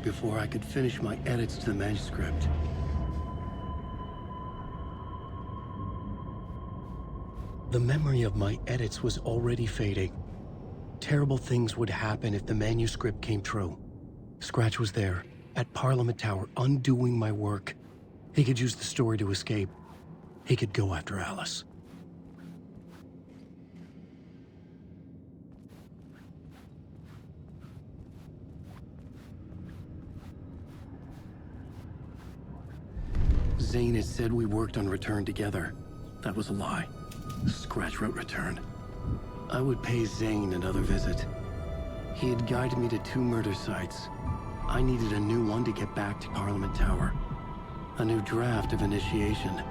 before I could finish my edits to the manuscript. The memory of my edits was already fading. Terrible things would happen if the manuscript came true. Scratch was there, at Parliament Tower, undoing my work. He could use the story to escape. He could go after Alice. Zane had said we worked on Return together. That was a lie. Scratch wrote Return. I would pay Zane another visit. He had guided me to 2 murder sites. I needed a new one to get back to Parliament Tower. A new draft of Initiation.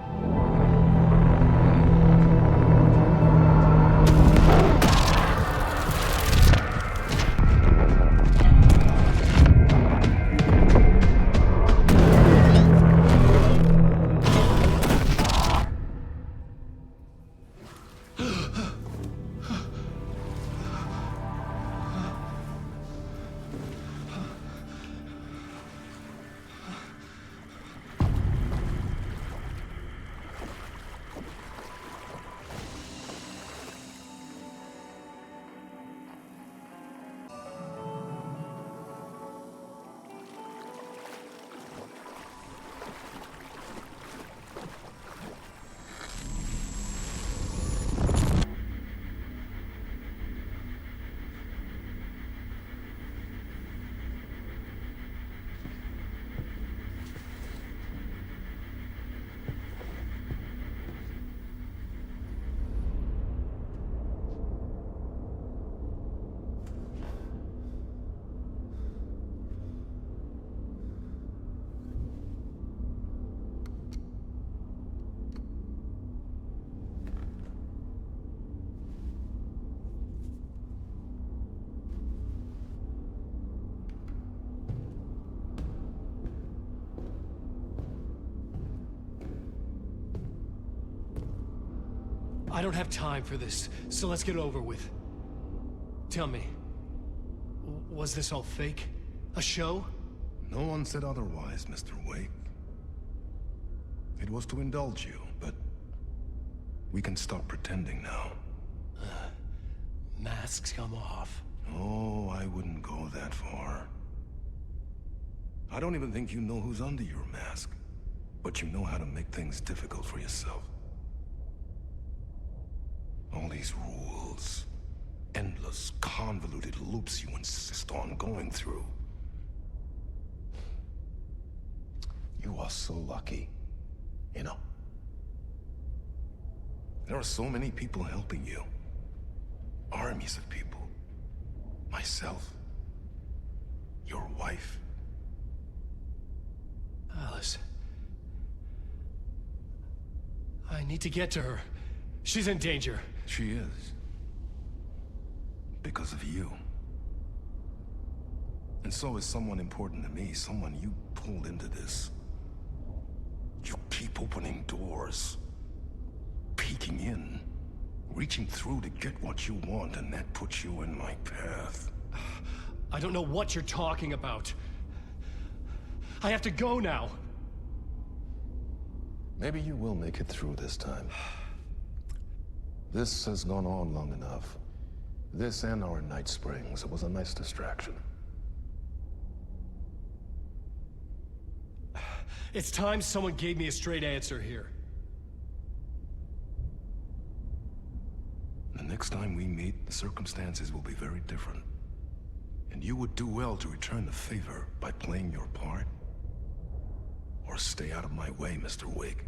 I don't have time for this, so let's get it over with. Tell me, was this all fake? A show? No one said otherwise, Mr. Wake. It was to indulge you, but we can stop pretending now. Masks come off. Oh, I wouldn't go that far. I don't even think you know who's under your mask, but you know how to make things difficult for yourself. All these rules, endless, convoluted loops you insist on going through. You are so lucky, you know. There are so many people helping you. Armies of people. Myself. Your wife. Alice. I need to get to her. She's in danger. She is. Because of you. And so is someone important to me, someone you pulled into this. You keep opening doors. Peeking in. Reaching through to get what you want, and that puts you in my path. I don't know what you're talking about. I have to go now. Maybe you will make it through this time. This has gone on long enough. This and our Night Springs. It was a nice distraction. It's time someone gave me a straight answer here. The next time we meet, the circumstances will be very different. And you would do well to return the favor by playing your part. Or stay out of my way, Mr. Wake.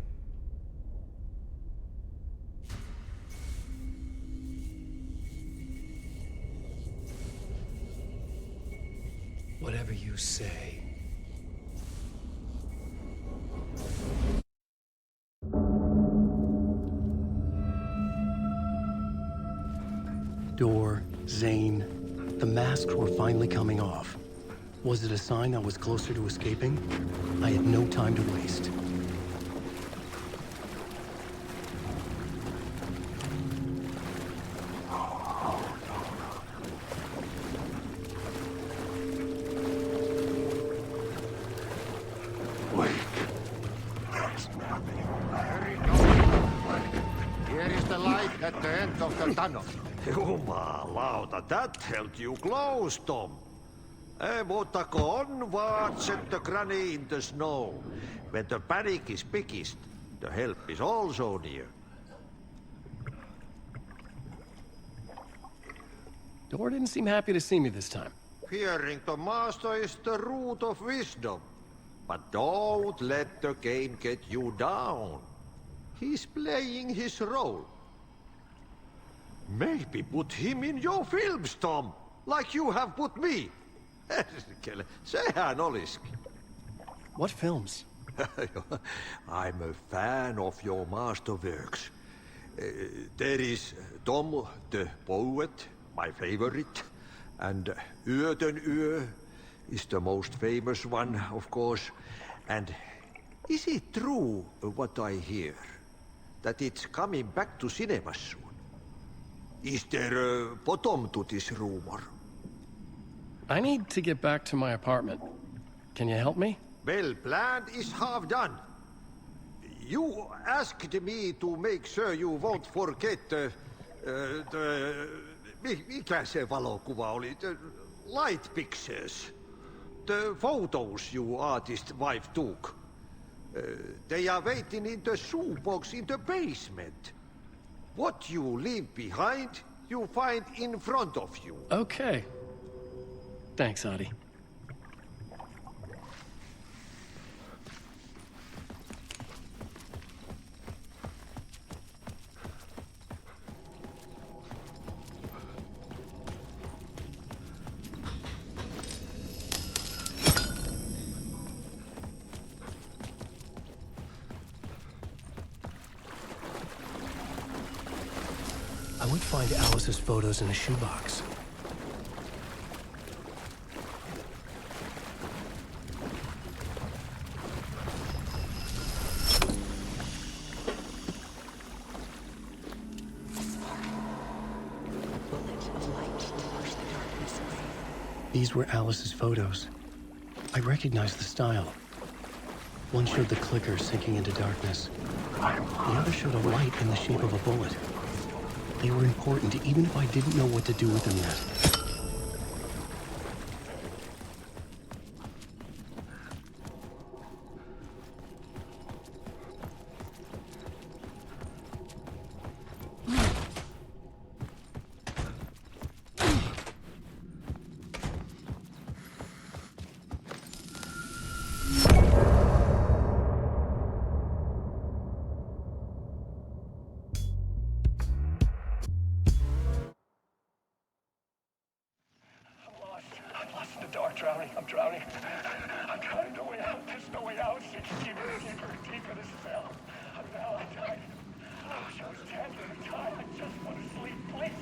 Whatever you say. Door, Zane, the masks were finally coming off. Was it a sign I was closer to escaping? I had no time to waste. the end of the tunnel. Jumalauta, that held you close, Tom. Mutta onwards set the granny in the snow. When the panic is biggest, the help is also near. Door didn't seem happy to see me this time. Fearing the master is the root of wisdom. But don't let the game get you down. He's playing his role. Maybe put him in your films, Tom, like you have put me. Sehän olisikin. What films? I'm a fan of your masterworks. There is Tom the Poet, my favorite, and Yöden Yö is the most famous one, of course. And is it true what I hear, that it's coming back to cinemas soon? Is there a bottom to this rumor? I need to get back to my apartment. Can you help me? Well, planned is half done. You asked me to make sure you won't forget mikä se valokuva oli? The light pictures. The photos your artist wife took. They are waiting in the shoebox in the basement. What you leave behind, you find in front of you. Okay. Thanks, Adi. I would find Alice's photos in a shoebox. These were Alice's photos. I recognized the style. One showed the clicker sinking into darkness. The other showed a light in the shape of a bullet. They were important, even if I didn't know what to do with them yet. Drowning. I'm drowning. I'm trying no way out. There's no way out. It's deeper, deeper this cell. I'm dying. I wish I was dead. I'm tired. I just want to sleep, please.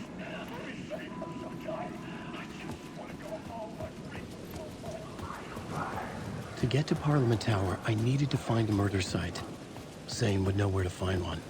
Please save me. I'm so tired. I just want to go home. I'm really so home. To get to Parliament Tower, I needed to find a murder site. Zane would know where to find one.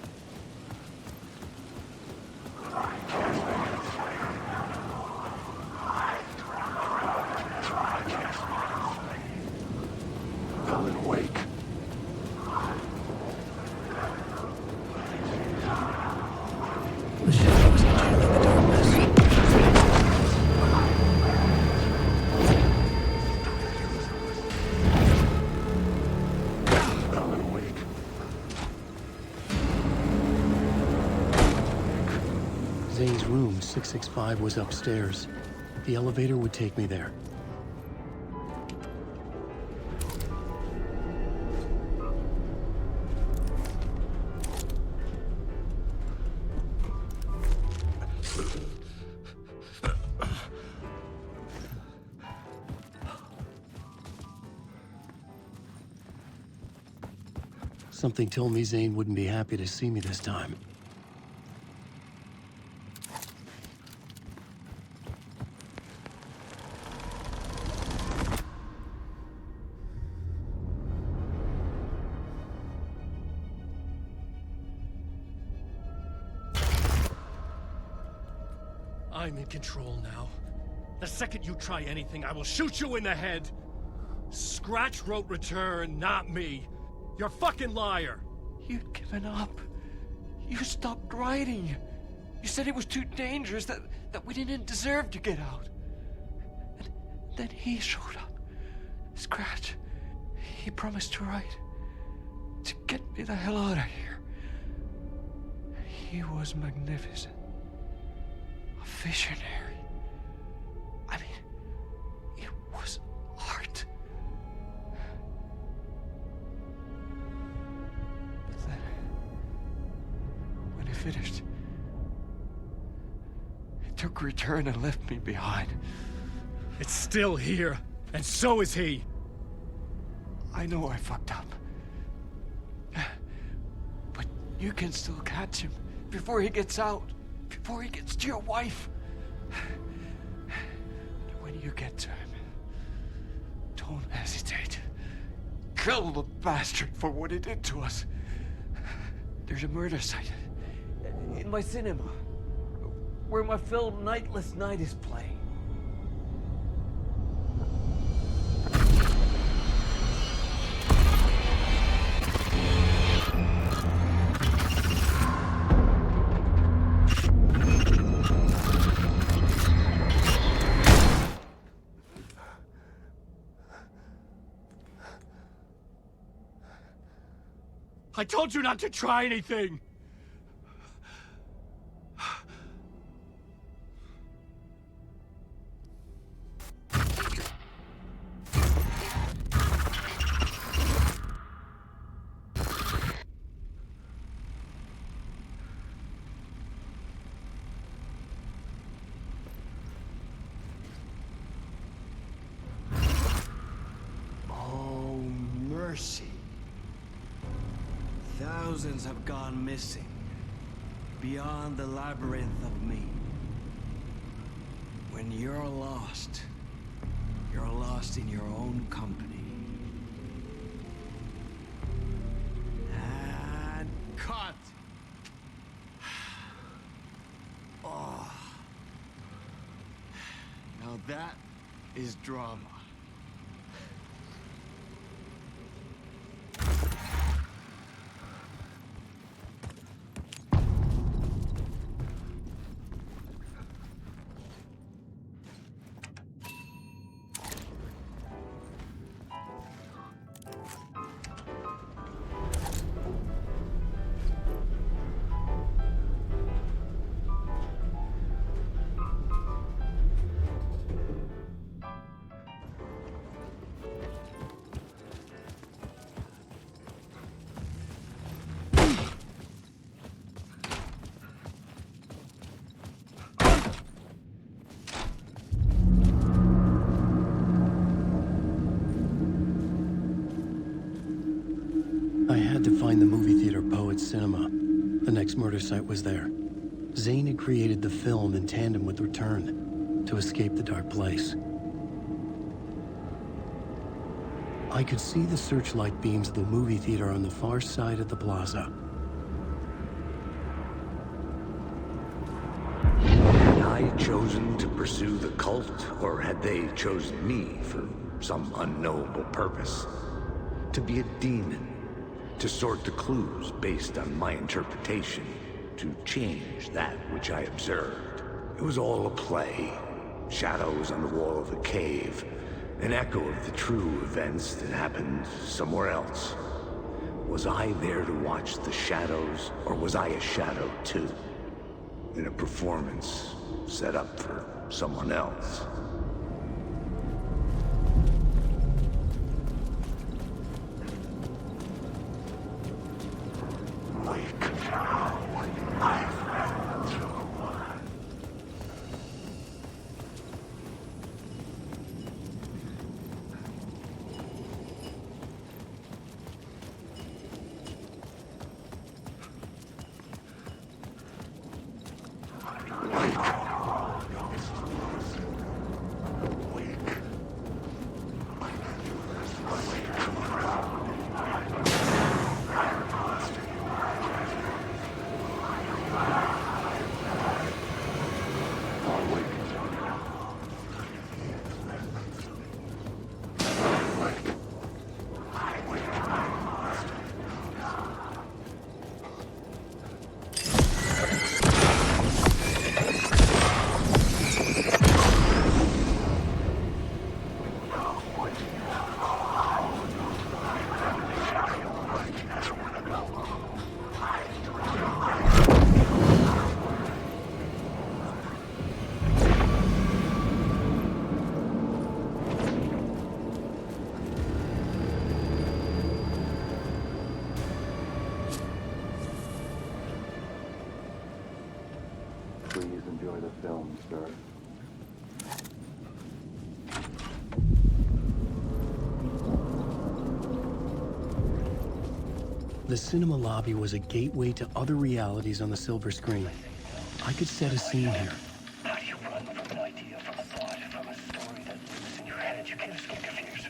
Zane's room, 665, was upstairs. The elevator would take me there. Something told me Zane wouldn't be happy to see me this time. I'm in control now. The second you try anything, I will shoot you in the head. Scratch wrote return, not me. You're a fucking liar. You'd given up. You stopped writing. You said it was too dangerous, that we didn't deserve to get out. And then he showed up. Scratch. He promised to write. To get me the hell out of here. He was magnificent. A visionary. I mean, it was art. But then, when he finished, he took return and left me behind. It's still here, and so is he. I know I fucked up. But you can still catch him before he gets out, before he gets to your wife. When you get to him, don't hesitate. Kill the bastard for what he did to us. There's a murder site in my cinema where my film Nightless Night is playing. I told you not to try anything! Oh, mercy. Thousands have gone missing, beyond the labyrinth of me. When you're lost in your own company. And cut! Oh. Now that is drama. I had to find the movie theater Poets Cinema. The next murder site was there. Zane had created the film in tandem with Return to escape the dark place. I could see the searchlight beams of the movie theater on the far side of the plaza. Had I chosen to pursue the cult, or had they chosen me for some unknowable purpose? To be a demon, to sort the clues based on my interpretation, to change that which I observed. It was all a play. Shadows on the wall of the cave, an echo of the true events that happened somewhere else. Was I there to watch the shadows, or was I a shadow too? In a performance set up for someone else. enjoy the film, sir. The cinema lobby was a gateway to other realities on the silver screen. I could set a scene here. How do you run from an idea, from a thought, from a story that lives in your head? You can't escape your fears.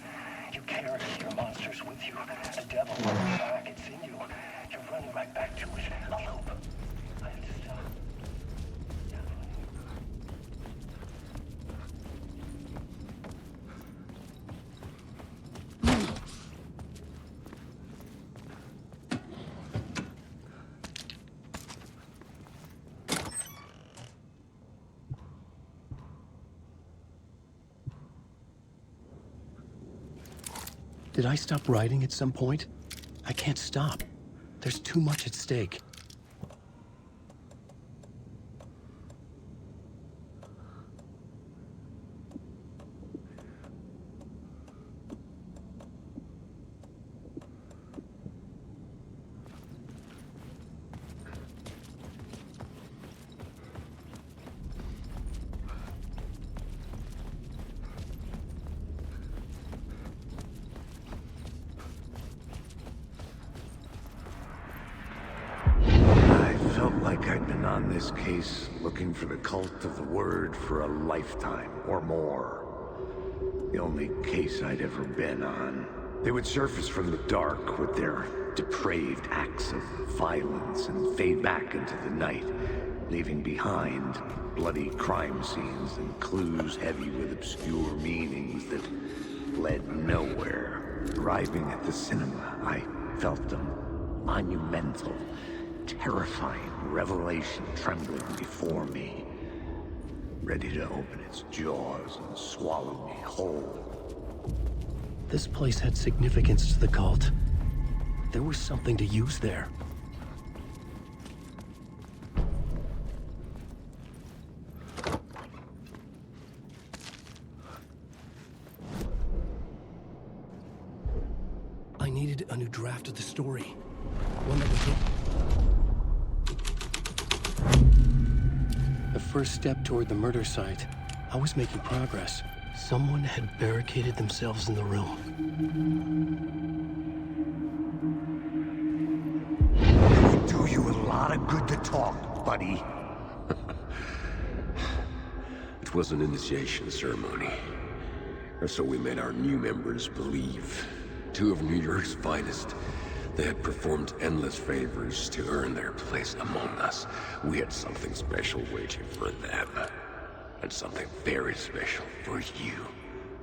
You carry your monsters with you. The devil is back, it's in you. You're running right back to it. A loop. I have to stop. Did I stop writing at some point? I can't stop. There's too much at stake. I'd been on this case looking for the cult of the word for a lifetime or more. The only case I'd ever been on. They would surface from the dark with their depraved acts of violence and fade back into the night, leaving behind bloody crime scenes and clues heavy with obscure meanings that led nowhere. Arriving at the cinema, I felt a monumental, terrifying revelation trembling before me, ready to open its jaws and swallow me whole. This place had significance to the cult. There was something to use there. I needed a new draft of the story. One that would get... The first step toward the murder site. I was making progress. Someone had barricaded themselves in the room. It would do you a lot of good to talk, buddy. It was an initiation ceremony. Or so we made our new members believe. Two of New York's finest. They had performed endless favors to earn their place among us. We had something special waiting for them. And something very special for you,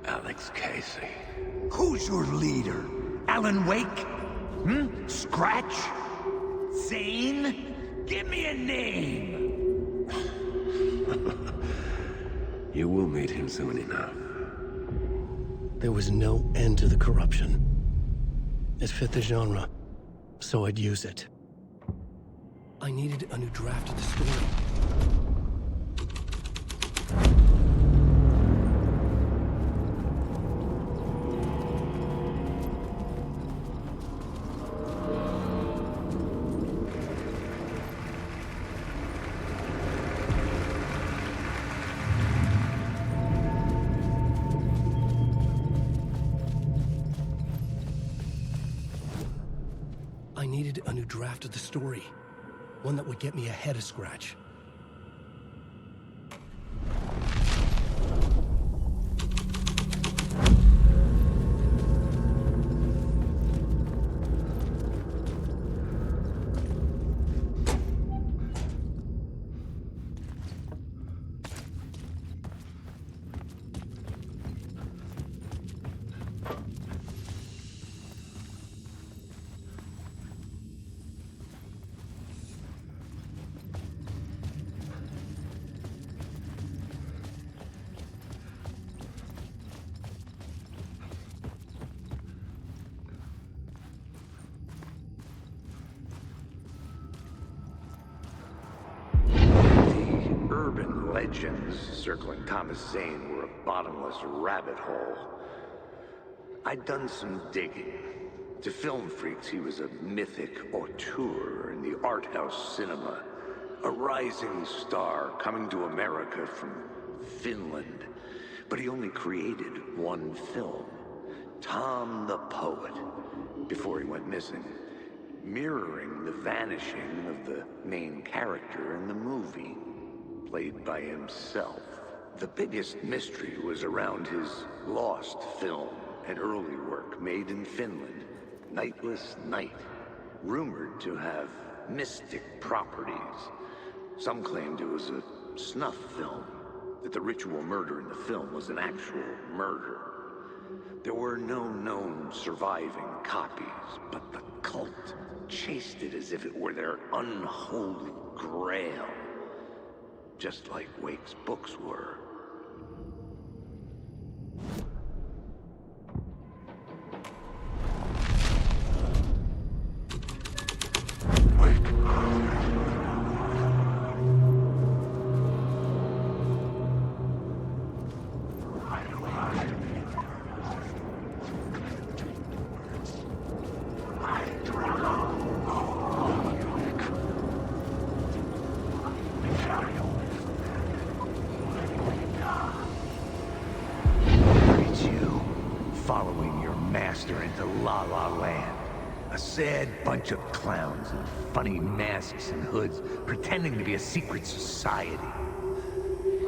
Alex Casey. Who's your leader? Alan Wake? Scratch? Zane? Give me a name! You will meet him soon enough. There was no end to the corruption. It fit the genre, so I'd use it. I needed a new draft of the story. I needed a new draft of the story. One that would get me ahead of Scratch. Urban legends circling Thomas Zane were a bottomless rabbit hole. I'd done some digging. To film freaks, he was a mythic auteur in the art house cinema, A rising star coming to America from Finland. But he only created one film, Tom the Poet, before he went missing, mirroring the vanishing of the main character in the movie, played by himself. The biggest mystery was around his lost film, an early work made in Finland, Nightless Night, rumored to have mystic properties. Some claimed it was a snuff film, that the ritual murder in the film was an actual murder. There were no known surviving copies, but the cult chased it as if it were their unholy grail, just like Wake's books were. Following your master into La La Land. A sad bunch of clowns in funny masks and hoods, pretending to be a secret society.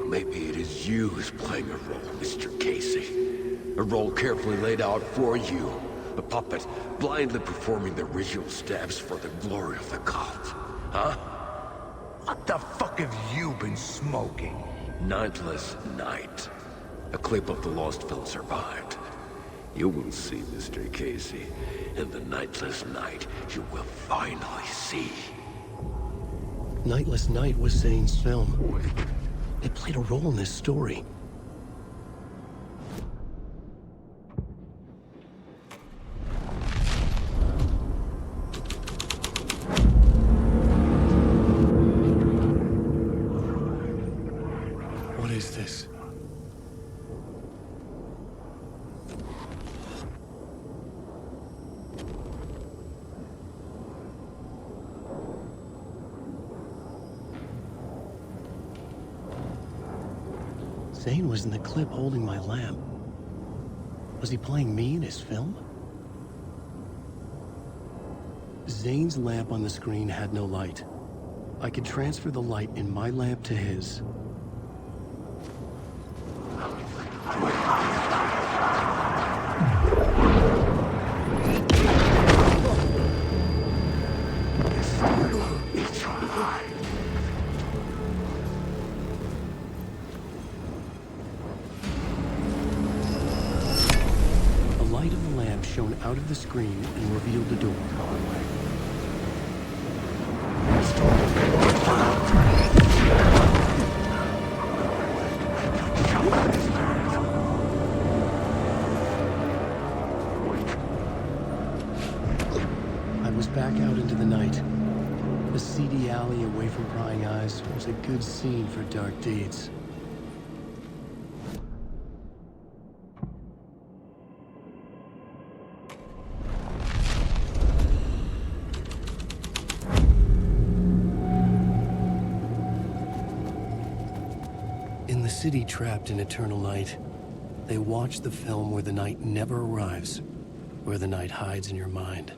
Maybe it is you who's playing a role, Mr. Casey. A role carefully laid out for you. A puppet, blindly performing the ritual steps for the glory of the cult. Huh? What the fuck have you been smoking? Nightless Night. A clip of the lost film survived. You will see, Mr. Casey. In the Nightless Night, you will finally see. Nightless Night was Zane's film. It played a role in this story. What is this? Zane was in the clip holding my lamp. Was he playing me in his film? Zane's lamp on the screen had no light. I could transfer the light in my lamp to his. Shone out of the screen and revealed the door. I was back out into the night. The seedy alley away from prying eyes was a good scene for dark deeds. In the city trapped in eternal night, they watch the film where the night never arrives, where the night hides in your mind.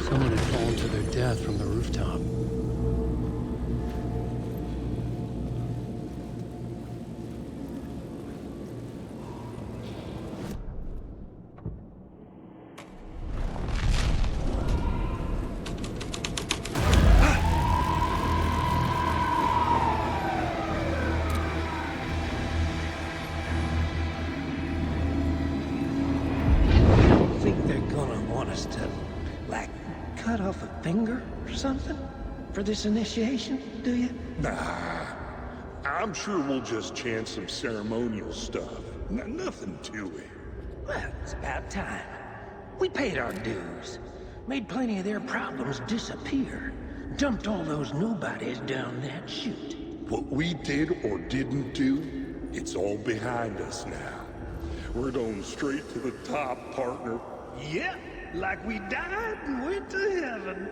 Someone had fallen to their death from the rooftop. Cut off a finger or something for this initiation, do you? Nah. I'm sure we'll just chant some ceremonial stuff. Nothing to it. Well, it's about time. We paid our dues. Made plenty of their problems disappear. Dumped all those nobodies down that chute. What we did or didn't do It's all behind us now. We're going straight to the top, partner. Yep, like we died and went to heaven.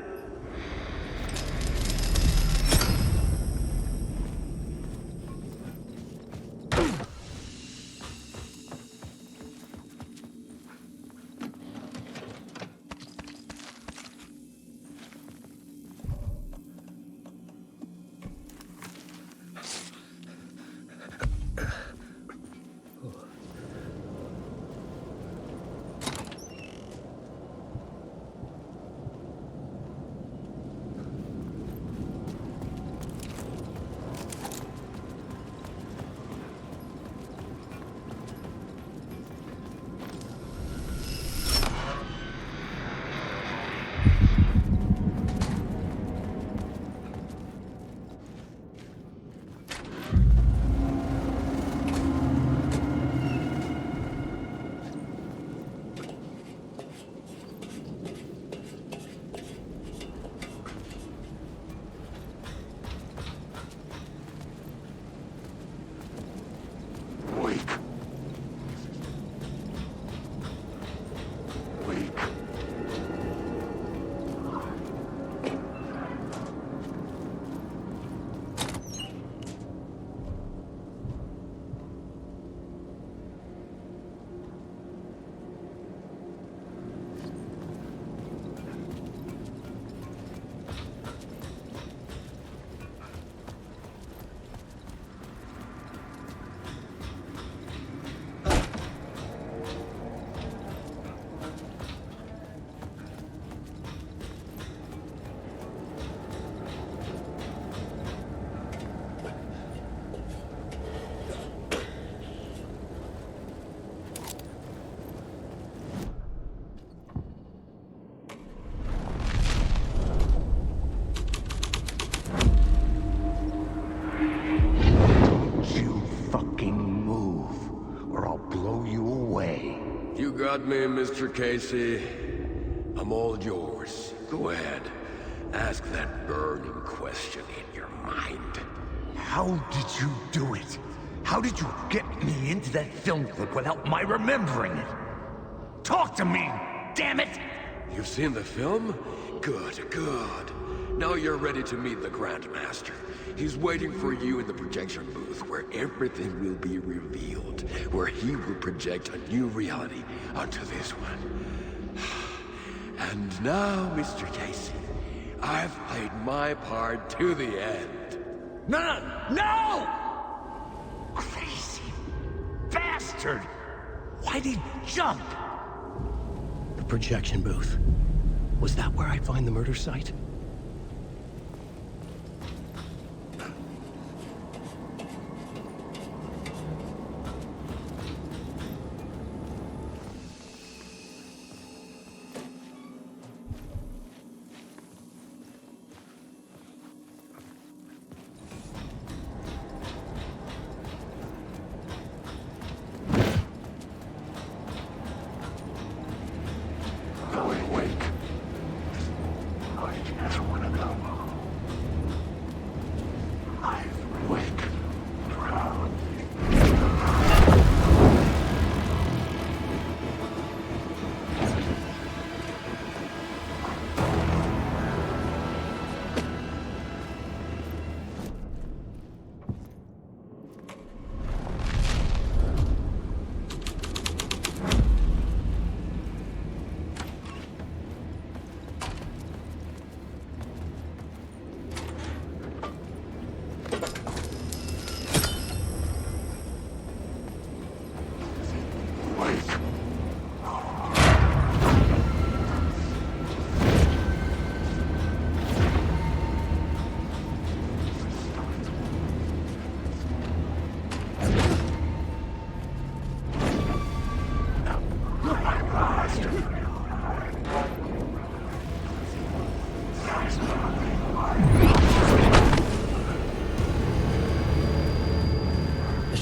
Got me, Mr. Casey. I'm all yours. Go ahead. Ask that burning question in your mind. How did you do it? How did you get me into that film clip without my remembering it? Talk to me, damn it! You've seen the film? Good, good. Now you're ready to meet the Grandmaster. He's waiting for you in the projection booth where everything will be revealed, where he will project a new reality onto this one. And now, Mr. Casey, I've played my part to the end. No! Crazy bastard! Why'd he jump? The projection booth. Was that where I'd find the murder site?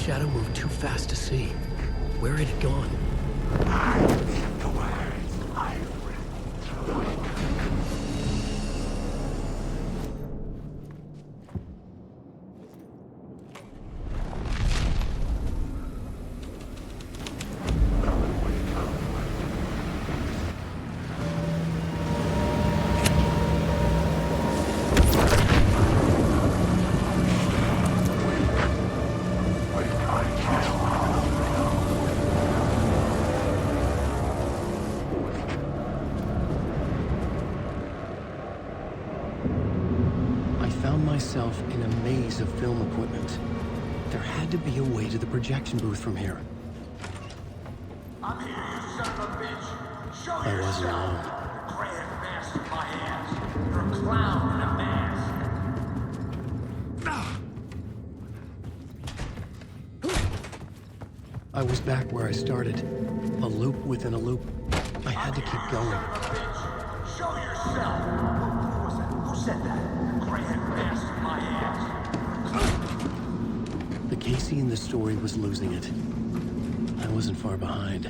shadow moved too fast to see. Where had it gone? I need the words I've written through it. myself in a maze of film equipment. There had to be a way to the projection booth from here. I'm here, you son of a bitch. Show I wasn't yourself. alone. The grand mask of my ass. You're a clown in a mask. I was back where I started. A loop within a loop. I had to keep going. Show yourself! Who was that? Who said that? Grand mask of my ass. The Casey in the story was losing it. I wasn't far behind.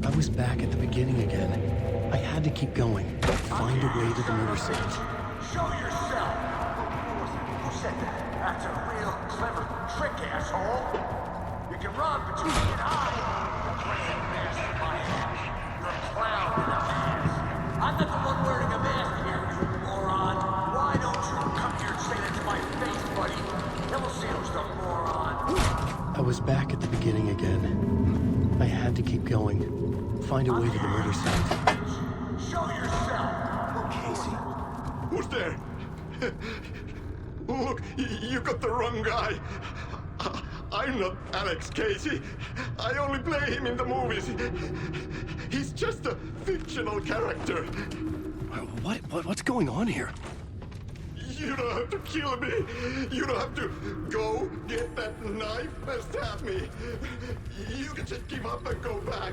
I was back at the beginning again. I had to keep going. Find a way to the murder scene. Show yourself! Who was it? Who said that? That's a real clever trick, asshole! You can run, but you can't hide! The grand mask of my ass. You're a clown in a mask. I'm not the one wearing a mask here, you moron! Why don't you come here and say that to my face, buddy? Then we'll see who's the moron. I was back at the beginning again. I had to keep going. Find a way to the murder site. Show yourself! Casey? Who's there? Look, you got the wrong guy. I'm not Alex Casey. I only play him in the movies. He's just a fictional character. What's going on here? You don't have to kill me. You don't have to go get that knife and stab me. You can just give up and go back.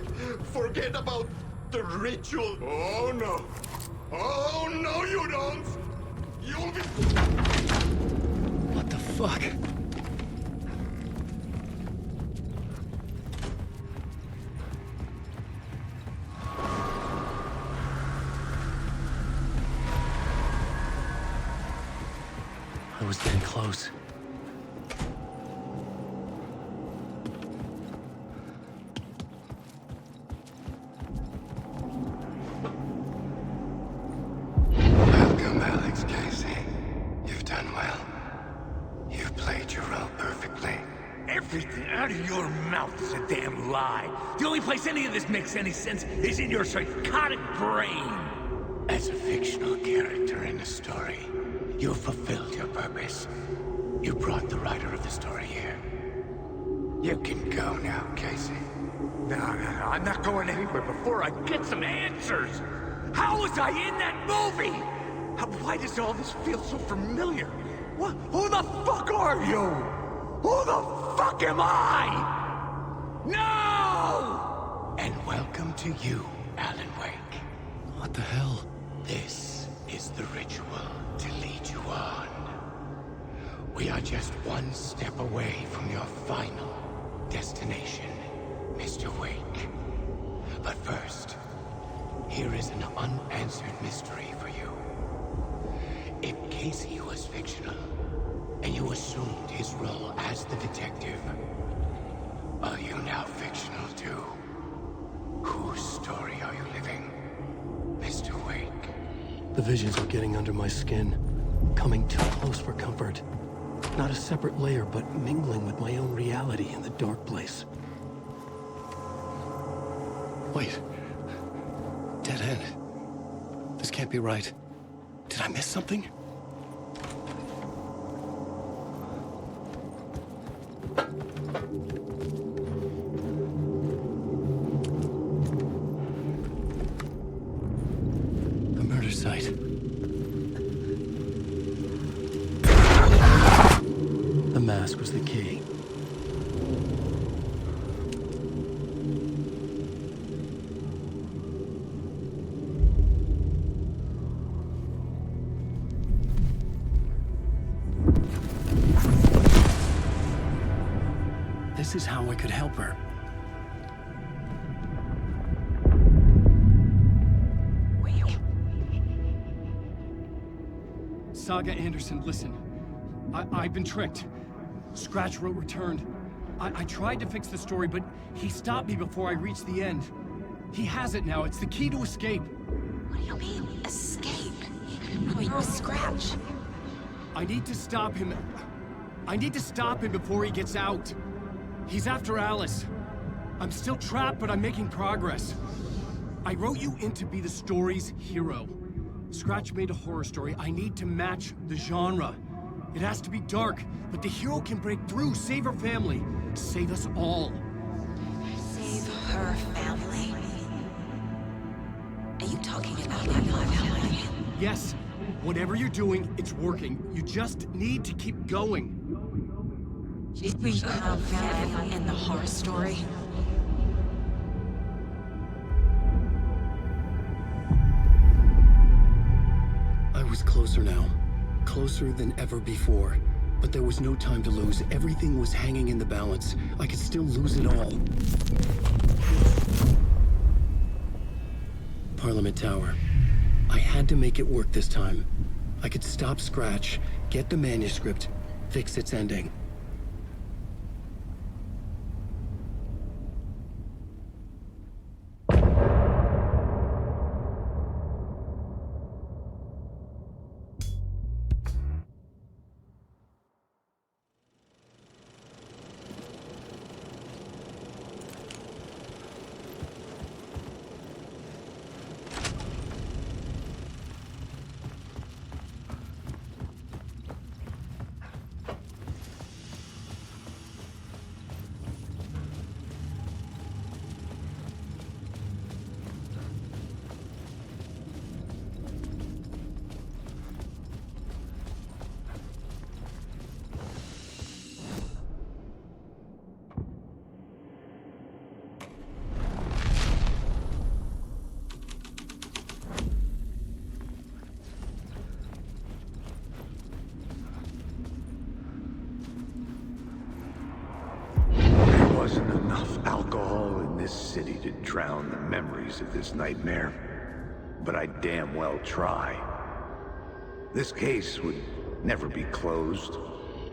Forget about the ritual. Oh no. Oh no, you don't. You'll be... What the fuck? I was getting close. Welcome, Alex Casey. You've done well. You've played your role perfectly. Everything out of your mouth is a damn lie. The only place any of this makes any sense is in your psychotic brain. As a fictional character in a story, you fulfilled your purpose. You brought the writer of the story here. You can go now, Casey. No, I'm not going anywhere before I get some answers. How was I in that movie? Why does all this feel so familiar? What? Who the fuck are you? Who the fuck am I? No! And welcome to you, Alan Wake. What the hell? This is the ritual to lead you on. We are just one step away from your final destination, Mr. Wake. But first, here is an unanswered mystery for you. If Casey was fictional, and you assumed his role as the detective, are you now fictional too? Whose story are you living, Mr. Wake? The visions are getting under my skin, coming too close for comfort. Not a separate layer, but mingling with my own reality in the dark place. Wait. Dead end. This can't be right. Did I miss something? The murder site. The mask was the key. This is how I could help her. Saga Anderson, listen. I've been tricked. Scratch wrote returned. I tried to fix the story, but he stopped me before I reached the end. He has it now. It's the key to escape. What do you mean, escape? I mean, Scratch. I need to stop him. I need to stop him before he gets out. He's after Alice. I'm still trapped, but I'm making progress. I wrote you in to be the story's hero. Scratch made a horror story. I need to match the genre. It has to be dark, but the hero can break through, save her family, save us all. Save her family? Are you talking about my family? Yes. Whatever you're doing, it's working. You just need to keep going. We have family in the horror story. I was closer now. Closer than ever before. But there was no time to lose. Everything was hanging in the balance. I could still lose it all. Parliament Tower. I had to make it work this time. I could stop Scratch, get the manuscript, fix its ending. Alcohol in this city to drown the memories of this nightmare, but I damn well try. This case would never be closed.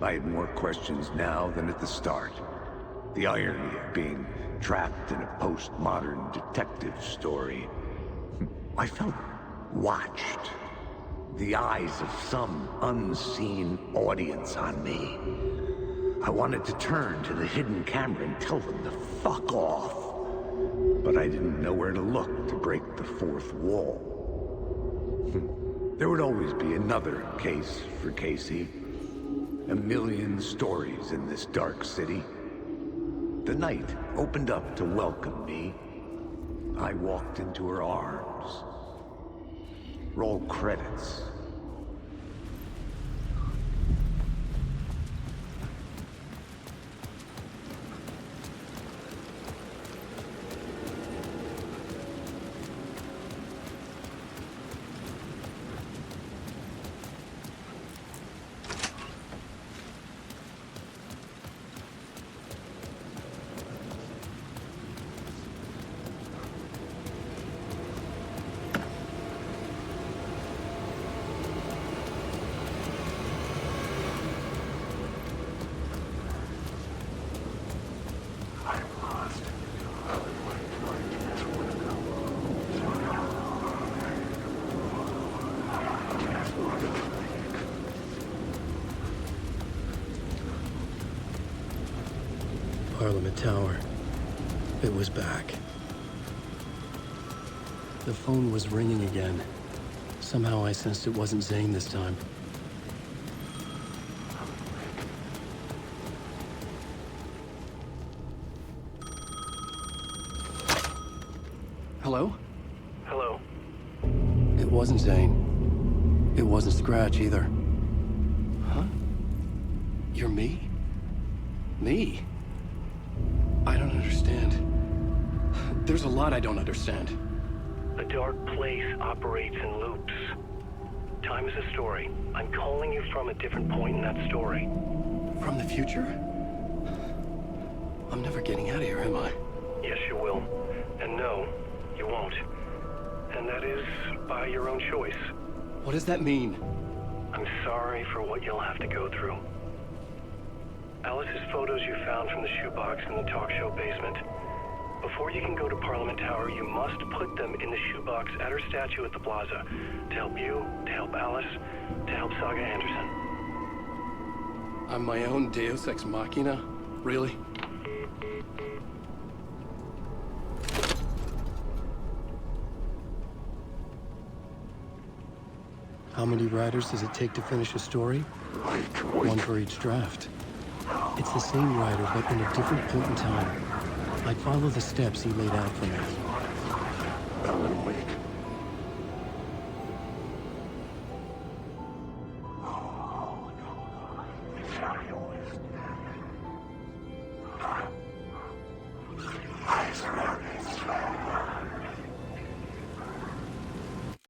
I had more questions now than at the start. The irony of being trapped in a postmodern detective story. I felt watched. The eyes of some unseen audience on me. I wanted to turn to the hidden camera and tell them to fuck off. But I didn't know where to look to break the fourth wall. There would always be another case for Casey. A million stories in this dark city. The night opened up to welcome me. I walked into her arms. Roll credits. Parliament Tower. It was back. The phone was ringing again. Somehow I sensed it wasn't Zane this time. Hello? Hello? It wasn't Zane. It wasn't Scratch either. Huh? You're me? Me? I don't understand. There's a lot I don't understand. The dark place operates in loops. Time is a story. I'm calling you from a different point in that story. From the future? I'm never getting out of here, am I? Yes, you will. And no, you won't. And that is by your own choice. What does that mean? I'm sorry for what you'll have to go through. Alice's photos you found from the shoebox in the talk show basement. Before you can go to Parliament Tower, you must put them in the shoebox at her statue at the plaza. To help you, to help Alice, to help Saga Anderson. I'm my own Deus Ex Machina? Really? How many writers does it take to finish a story? One for each draft. It's the same writer, but in a different point in time. I'd follow the steps he laid out for me. Alan Wake.